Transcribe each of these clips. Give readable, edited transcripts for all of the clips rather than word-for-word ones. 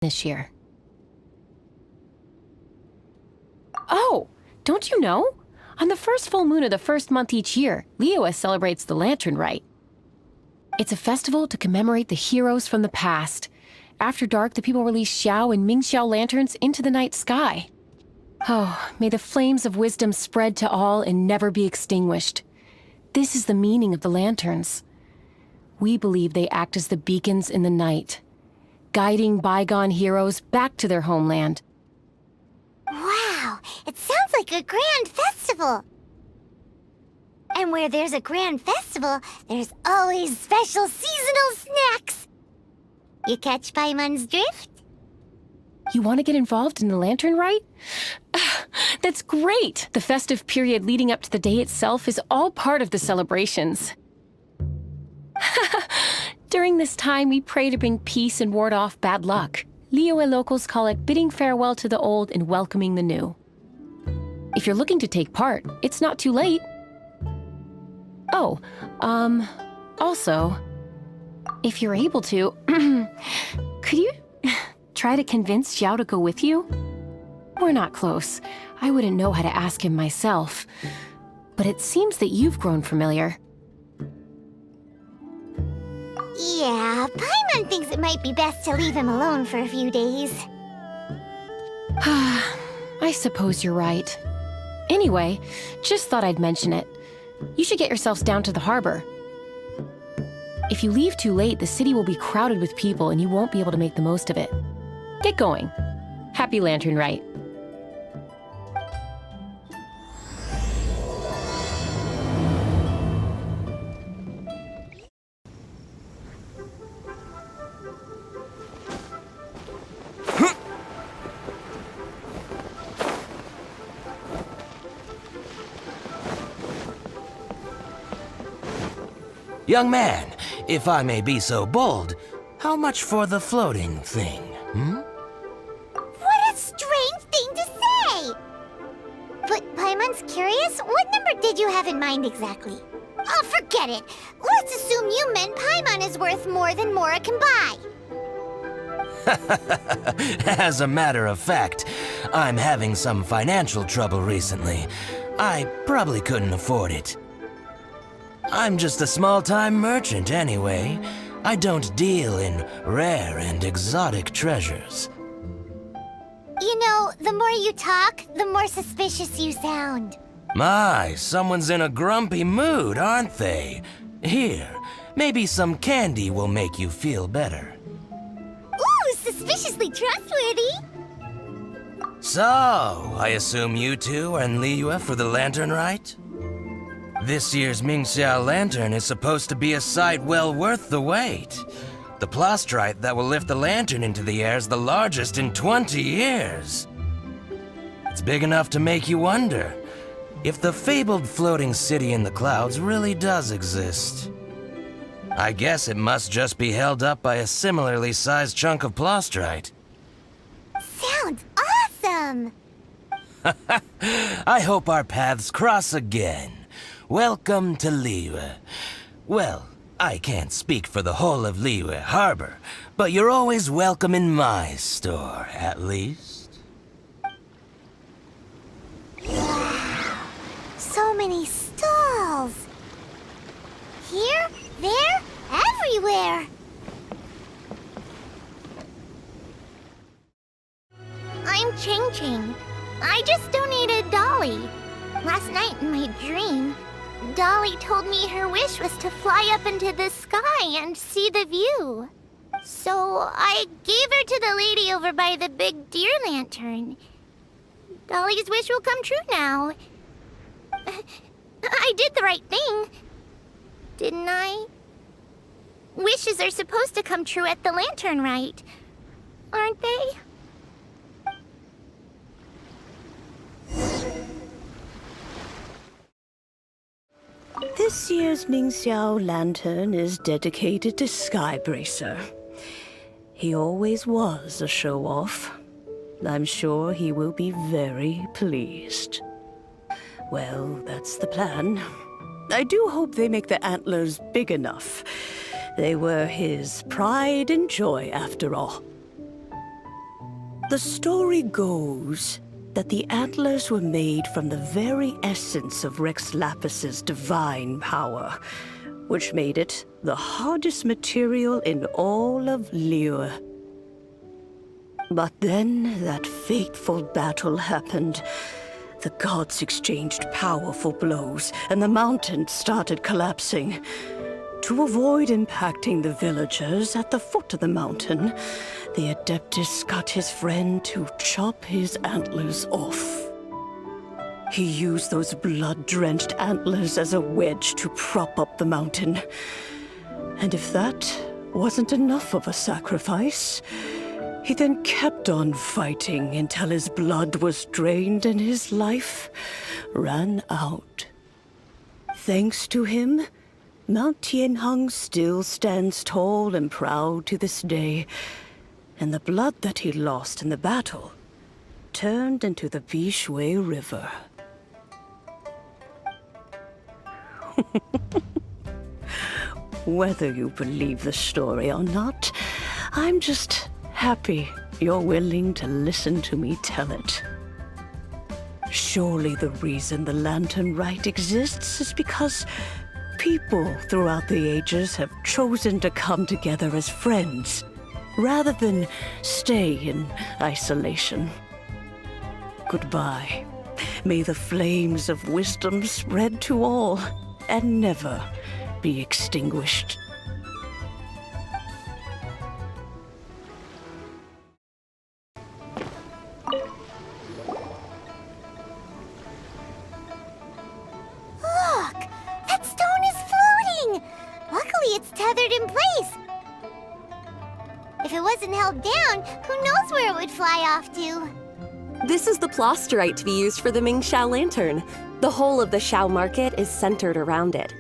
this year. Oh, don't you know? On the first full moon of the first month each year, Liyue celebrates the Lantern Rite. It's a festival to commemorate the heroes from the past. After dark, the people release Xiao and Mingxiao lanterns into the night sky. Oh, may the flames of wisdom spread to all and never be extinguished. This is the meaning of the lanterns. We believe they act as the beacons in the night, guiding bygone heroes back to their homeland. Wow, it sounds like a grand festival. And where there's a grand festival, there's always special seasonal snacks. You catch Paimon's drift? You want to get involved in the Lantern Rite? That's great! The festive period leading up to the day itself is all part of the celebrations. During this time, we pray to bring peace and ward off bad luck. Liyue locals call it bidding farewell to the old and welcoming the new. If you're looking to take part, it's not too late. Oh, also, if you're able to, could you try to convince Xiao to go with you? We're not close. I wouldn't know how to ask him myself. But it seems that you've grown familiar. Yeah, Paimon thinks it might be best to leave him alone for a few days. I suppose you're right. Anyway, just thought I'd mention it. You should get yourselves down to the harbor. If you leave too late, the city will be crowded with people and you won't be able to make the most of it. Get going. Happy Lantern Rite. Young man, if I may be so bold, how much for the floating thing, What a strange thing to say! But Paimon's curious, what number did you have in mind exactly? Oh, forget it. Let's assume you meant Paimon is worth more than Mora can buy. As a matter of fact, I'm having some financial trouble recently. I probably couldn't afford it. I'm just a small-time merchant anyway. I don't deal in rare and exotic treasures. You know, the more you talk, the more suspicious you sound. My, someone's in a grumpy mood, aren't they? Here, maybe some candy will make you feel better. Ooh, suspiciously trustworthy! So, I assume you two are in Liyue for the Lantern Rite? This year's Mingxiao Lantern is supposed to be a sight well worth the wait. The plastrite that will lift the lantern into the air is the largest in 20 years. It's big enough to make you wonder if the fabled floating city in the clouds really does exist. I guess it must just be held up by a similarly sized chunk of plastrite. Sounds awesome! I hope our paths cross again. Welcome to Liyue. Well, I can't speak for the whole of Liyue Harbor, but you're always welcome in my store, at least. Wow, so many stalls! Here, there, everywhere! I'm Ching Ching. I just donated Dolly. Last night in my dream, Dolly told me her wish was to fly up into the sky and see the view. So I gave her to the lady over by the big deer lantern. Dolly's wish will come true now. I did the right thing, didn't I? Wishes are supposed to come true at the Lantern Rite, aren't they? This year's Mingxiao Lantern is dedicated to Skybracer. He always was a show-off. I'm sure he will be very pleased. Well, that's the plan. I do hope they make the antlers big enough. They were his pride and joy, after all. The story goes that the antlers were made from the very essence of Rex Lapis's divine power, which made it the hardest material in all of Liyue. But then that fateful battle happened. The gods exchanged powerful blows, and the mountain started collapsing. To avoid impacting the villagers at the foot of the mountain, the Adeptus got his friend to chop his antlers off. He used those blood-drenched antlers as a wedge to prop up the mountain. And if that wasn't enough of a sacrifice, he then kept on fighting until his blood was drained and his life ran out. Thanks to him, Mount Tianheng still stands tall and proud to this day, and the blood that he lost in the battle turned into the Bishui River. Whether you believe the story or not, I'm just happy you're willing to listen to me tell it. Surely the reason the Lantern Rite exists is because people throughout the ages have chosen to come together as friends, rather than stay in isolation. Goodbye. May the flames of wisdom spread to all and never be extinguished. Look! That stone is floating! Luckily, it's tethered in place. If it wasn't held down, who knows where it would fly off to? This is the plasterite to be used for the Mingxiao lantern. The whole of the Xiao market is centered around it.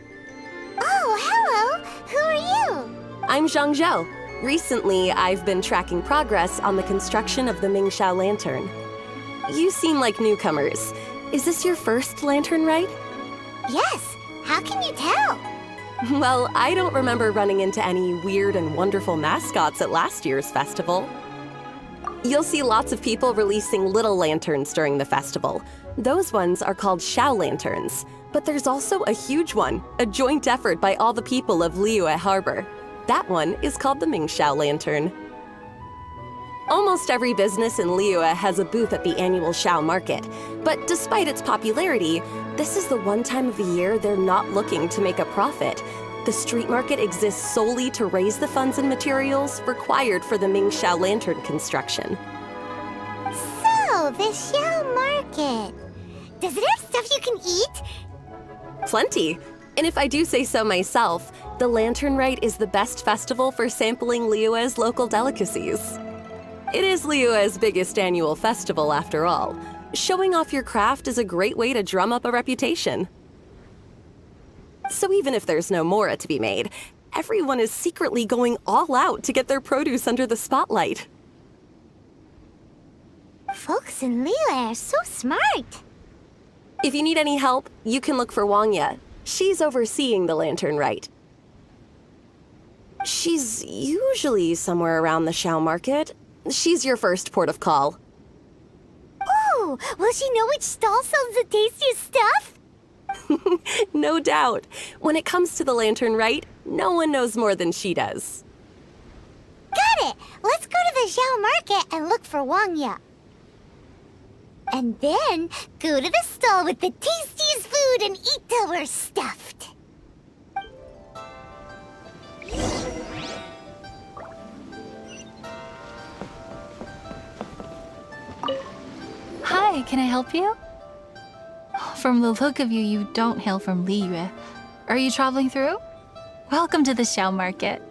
Oh, hello! Who are you? I'm Zhang Zhou. Recently, I've been tracking progress on the construction of the Mingxiao lantern. You seem like newcomers. Is this your first lantern rite? Yes. How can you tell? Well, I don't remember running into any weird and wonderful mascots at last year's festival. You'll see lots of people releasing little lanterns during the festival. Those ones are called Xiao lanterns. But there's also a huge one, a joint effort by all the people of Liyue Harbor. That one is called the Mingxiao lantern. Almost every business in Liyue has a booth at the annual Xiao market. But despite its popularity, this is the one time of the year they're not looking to make a profit. The street market exists solely to raise the funds and materials required for the Mingxiao lantern construction. So, the Xiao market. Does it have stuff you can eat? Plenty. And if I do say so myself, the Lantern Rite is the best festival for sampling Liyue's local delicacies. It is Liyue's biggest annual festival, after all. Showing off your craft is a great way to drum up a reputation. So even if there's no mora to be made, everyone is secretly going all out to get their produce under the spotlight. Folks in Liyue are so smart. If you need any help, you can look for Wangya. She's overseeing the Lantern Rite. She's usually somewhere around the Xiao market. She's your first port of call. Ooh, will she know which stall sells the tastiest stuff? No doubt. When it comes to the Lantern Rite, no one knows more than she does. Got it! Let's go to the Xiao market and look for Wangya. And then go to the stall with the tastiest food and eat till we're stuffed. Hi, can I help you? From the look of you, you don't hail from Liyue. Are you traveling through? Welcome to the Xiao market.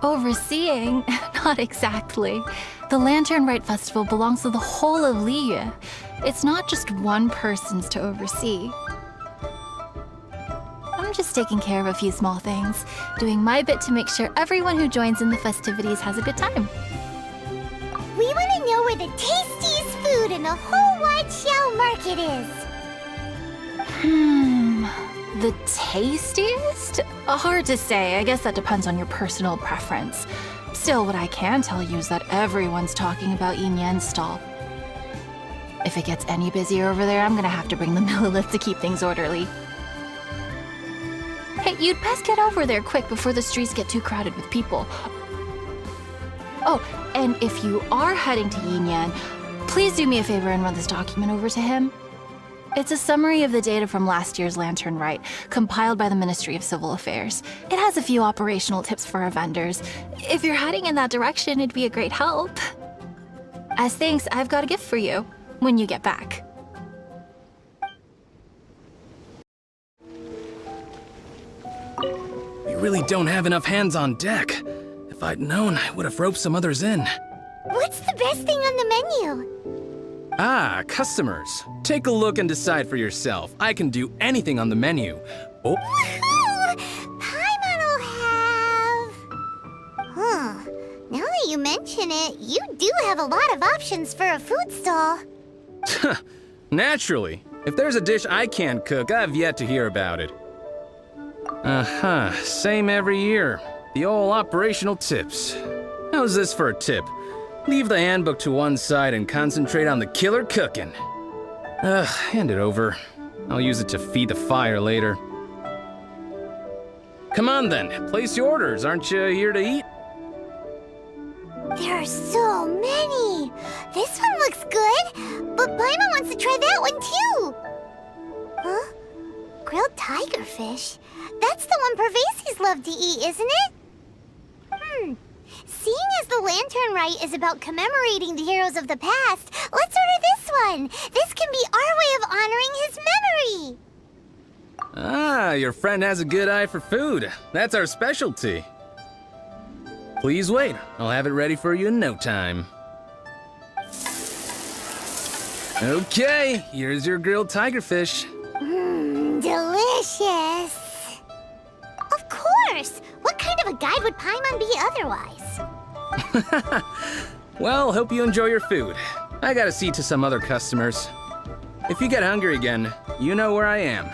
Overseeing? Not exactly. The Lantern Rite Festival belongs to the whole of Liyue. It's not just one person's to oversee. I'm just taking care of a few small things, doing my bit to make sure everyone who joins in the festivities has a good time. We want to know where the tastiest food in the whole wide Xiao market is. The tastiest? Hard to say. I guess that depends on your personal preference. Still, what I can tell you is that everyone's talking about Yin Yan's stall. If it gets any busier over there, I'm gonna have to bring the Millilith to keep things orderly. Hey, you'd best get over there quick before the streets get too crowded with people. Oh, and if you are heading to Yin Yan, please do me a favor and run this document over to him. It's a summary of the data from last year's Lantern Rite, compiled by the Ministry of Civil Affairs. It has a few operational tips for our vendors. If you're heading in that direction, it'd be a great help. As thanks, I've got a gift for you when you get back. We really don't have enough hands on deck. If I'd known, I would have roped some others in. What's the best thing on the menu? Ah, customers. Take a look and decide for yourself. I can do anything on the menu. Oh, Woohoo! Paimon will have... Huh. Now that you mention it, you do have a lot of options for a food stall. naturally. If there's a dish I can't cook, I've yet to hear about it. Uh-huh, same every year. The old operational tips. How's this for a tip? Leave the handbook to one side and concentrate on the killer cooking. Hand it over. I'll use it to feed the fire later. Come on then, place your orders. Aren't you here to eat? There are so many. This one looks good, but Paimon wants to try that one too. Huh? Grilled tigerfish. That's the one Pervases love to eat, isn't it? Seeing as the Lantern Rite is about commemorating the heroes of the past, let's order this one. This can be our way of honoring his memory. Ah, your friend has a good eye for food. That's our specialty. Please wait. I'll have it ready for you in no time. Okay, here's your grilled tigerfish. Delicious. Of course. What kind of a guide would Paimon be otherwise? Well, hope you enjoy your food. I gotta see to some other customers. If you get hungry again, you know where I am.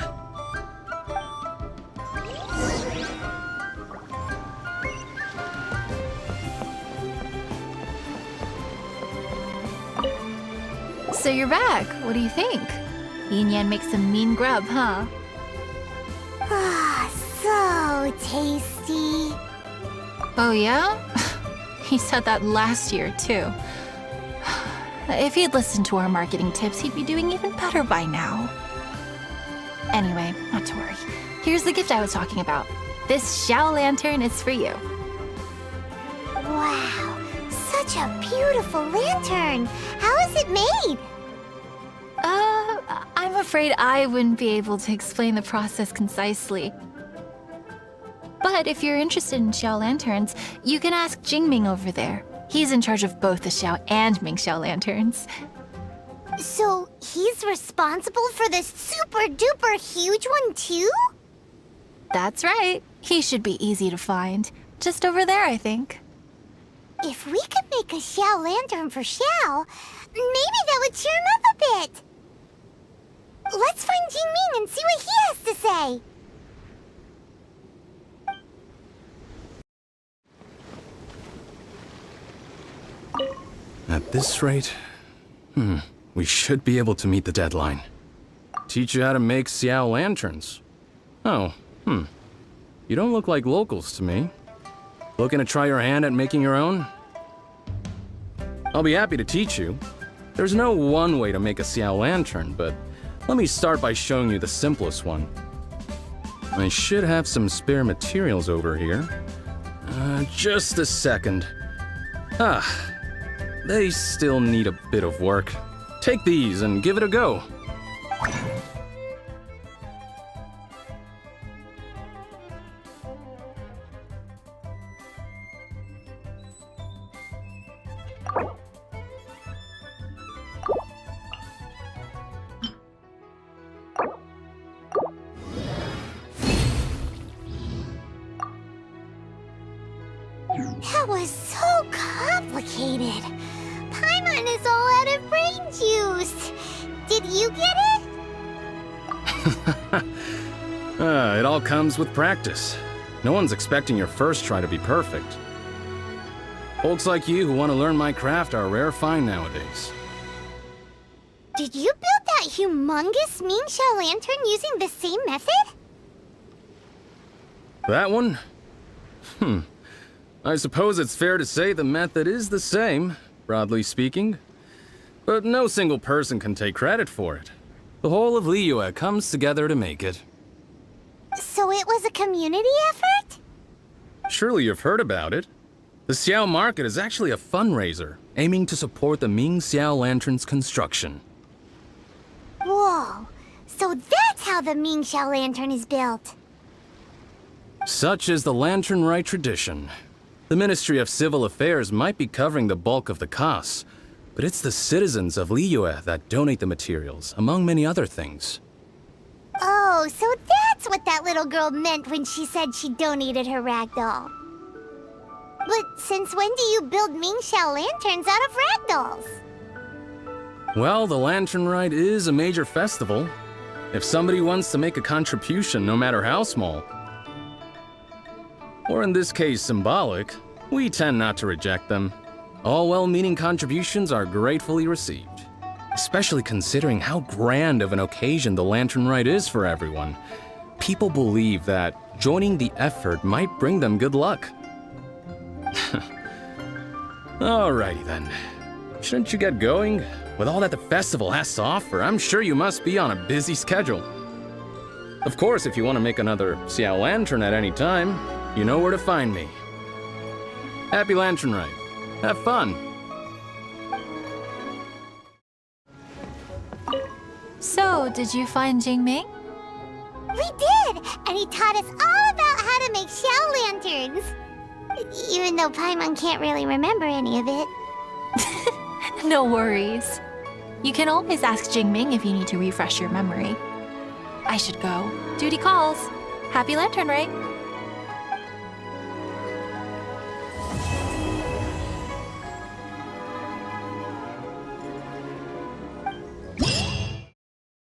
So you're back. What do you think? Yin Yan makes some mean grub, huh? Ah, so tasty. Oh yeah? He said that last year, too. If he'd listened to our marketing tips, he'd be doing even better by now. Anyway, not to worry. Here's the gift I was talking about. This Xiao lantern is for you. Wow, such a beautiful lantern. How is it made? I'm afraid I wouldn't be able to explain the process concisely. But if you're interested in Xiao lanterns, you can ask Jingming over there. He's in charge of both the Xiao and Mingxiao lanterns. So he's responsible for this super duper huge one too? That's right. He should be easy to find. Just over there, I think. If we could make a Xiao lantern for Xiao, maybe that would cheer him up a bit. Let's find Jingming and see what he has to say. At this rate, we should be able to meet the deadline. Teach you how to make Xiao lanterns. Oh, You don't look like locals to me. Looking to try your hand at making your own? I'll be happy to teach you. There's no one way to make a Xiao lantern, but let me start by showing you the simplest one. I should have some spare materials over here. Just a second. They still need a bit of work. Take these and give it a go. That was so complicated. Paimon is all out of brain juice. Did you get it? It all comes with practice. No one's expecting your first try to be perfect. Folks like you who want to learn my craft are a rare find nowadays. Did you build that humongous Mingxiao lantern using the same method? That one? I suppose it's fair to say the method is the same, broadly speaking. But no single person can take credit for it. The whole of Liyue comes together to make it. So it was a community effort? Surely you've heard about it. The Xiao Market is actually a fundraiser aiming to support the Ming Xiao Lantern's construction. Whoa, so that's how the Mingxiao lantern is built. Such is the Lantern Rite tradition. The Ministry of Civil Affairs might be covering the bulk of the costs, but it's the citizens of Liyue that donate the materials, among many other things. Oh, so that's what that little girl meant when she said she donated her ragdoll. But since when do you build Mingxiao lanterns out of ragdolls? Well, the Lantern Rite is a major festival. If somebody wants to make a contribution, no matter how small, or in this case symbolic, we tend not to reject them. All well-meaning contributions are gratefully received, especially considering how grand of an occasion the Lantern Rite is for everyone. People believe that joining the effort might bring them good luck. Alrighty then. Shouldn't you get going? With all that the festival has to offer, I'm sure you must be on a busy schedule. Of course, if you want to make another Xiao Lantern at any time, you know where to find me. Happy Lantern Rite. Have fun. So, did you find Jingming? We did! And he taught us all about how to make Xiao lanterns. Even though Paimon can't really remember any of it. No worries. You can always ask Jingming if you need to refresh your memory. I should go. Duty calls. Happy Lantern, right?